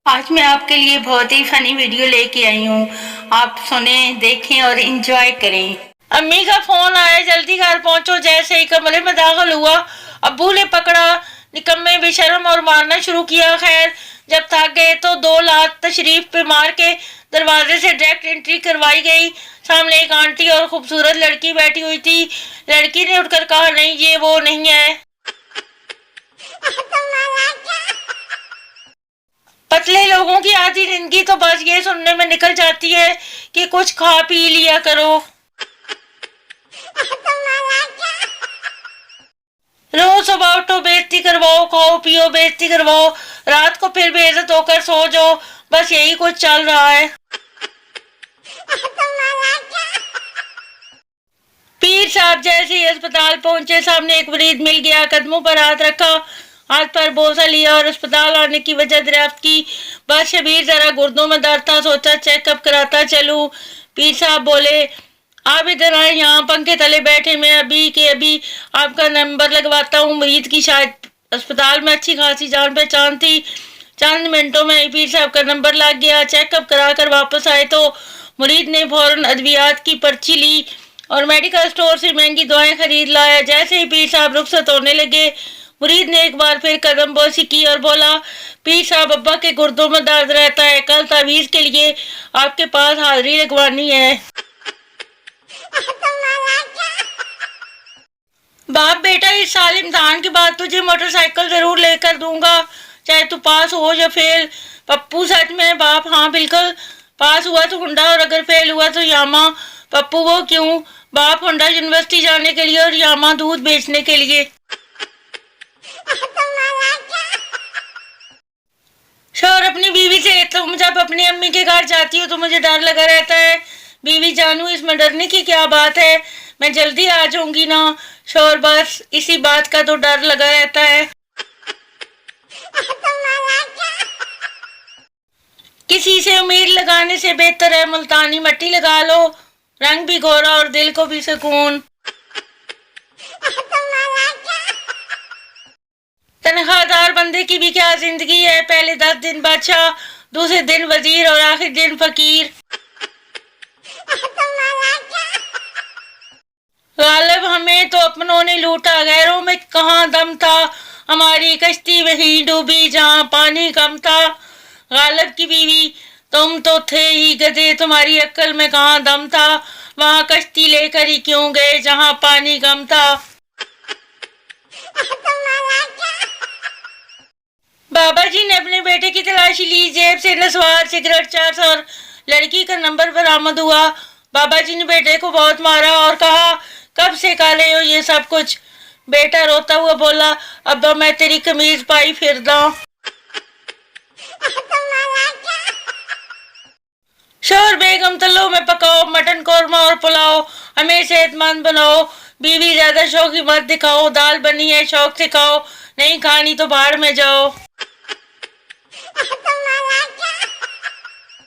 आज मैं आपके लिए बहुत ही फनी वीडियो लेके आई हूँ। आप सुने, देखें और एंजॉय करें। अम्मी का फोन आया, जल्दी घर पहुंचो। जैसे ही कमरे में दाखिल हुआ, अब्बू ने पकड़ा, निकम्मे बेशर्म और मारना शुरू किया। खैर, जब थक गए तो 2 लात तशरीफ पे मार के दरवाजे से डायरेक्ट एंट्री करवाई गई। सामने एक आंटी और खूबसूरत लड़की बैठी हुई थी। लड़की ने उठकर कहा, नहीं, ये वो नहीं है। पतले लोगों की आधी जिंदगी तो बस ये सुनने में निकल जाती है कि कुछ खा पी लिया करो। रोज सुबह उठो, बेइज्जती करवाओ, खाओ पियो, बेइज्जती करवाओ, रात को फिर बेइज्जत होकर सो जाओ। बस यही कुछ चल रहा है। पीर साहब जैसे ही अस्पताल पहुंचे, सामने एक मरीज मिल गया। कदमों पर हाथ रखा, हाथ पर बोसा लिया और अस्पताल आने की वजह दरियाफ्त की। बस शबीर जरा गुर्दों में दर्द था, सोचा चेकअप कराता चलूं। पीर साहब बोले, आप इधर आए, यहाँ पंखे तले बैठे, मैं अभी आपका नंबर लगवाता हूँ। मरीज की शायद अस्पताल में अच्छी खासी जान पहचान थी। चंद मिनटों में पीर साहब का नंबर लग गया। चेकअप करा कर वापस आए तो मरीज ने फौरन अद्वियात की पर्ची ली और मेडिकल स्टोर से महंगी दवाएं खरीद लाया। जैसे ही पीर साहब रुखसत होने लगे, मुरीद ने एक बार फिर कदम बोसी की और बोला, पीर साहब, अब्बा के गुर्दों में दर्द रहता है, कल तावीज़ के लिए आपके पास हाजिरी लगवानी है। बाप बेटा, इस साल इम्तिहान के बाद तुझे मोटरसाइकिल जरूर लेकर दूंगा, चाहे तू पास हो या फेल। पप्पू, सच में? बाप, हाँ बिल्कुल। पास हुआ तो हुंडा और अगर फेल हुआ तो यामा। पप्पू, वो क्यों? बाप, हुंडा यूनिवर्सिटी जाने के लिए और यामा दूध बेचने के लिए। शोर, अपनी बीवी से, तुम जब अपनी अम्मी के घर जाती हो तो मुझे डर लगा रहता है। बीवी जानू, इसमें डरने की क्या बात है, मैं जल्दी आ जाऊंगी ना। शोर, बस इसी बात का तो डर लगा रहता है। किसी से उम्मीद लगाने से बेहतर है मुल्तानी मट्टी लगा लो, रंग भी गोरा और दिल को भी सुकून। तनख्वाहदार बंदे की भी क्या जिंदगी है, पहले 10 दिन बादशाह, दूसरे दिन वजीर और आखिर दिन फकीर। गालिब, हमें तो अपनों ने लूटा, गैरों में कहाँ दम था। हमारी कश्ती वहीं डूबी जहाँ पानी कम था। गालिब की बीवी, तुम तो थे ही गधे, तुम्हारी अक्ल में कहाँ दम था। वहाँ कश्ती लेकर ही क्यों गए जहाँ पानी कम था। बाबा जी ने अपने बेटे की तलाशी ली, जेब से नस्वार, सिगरेट, चार्ज और लड़की का नंबर बरामद हुआ। बाबा जी ने बेटे को बहुत मारा और कहा, कब से खा रहे हो ये सब कुछ? बेटा रोता हुआ बोला, अब्बा, मैं तेरी कमीज पाई फिरदा। शोर, बेगम, तलो में पकाओ, मटन कौरमा और पुलाव, हमें सेहतमंद बनाओ। बीवी, ज्यादा शौकी मत दिखाओ, दाल बनी है, शौक से खाओ, नहीं खानी तो बाहर में जाओ।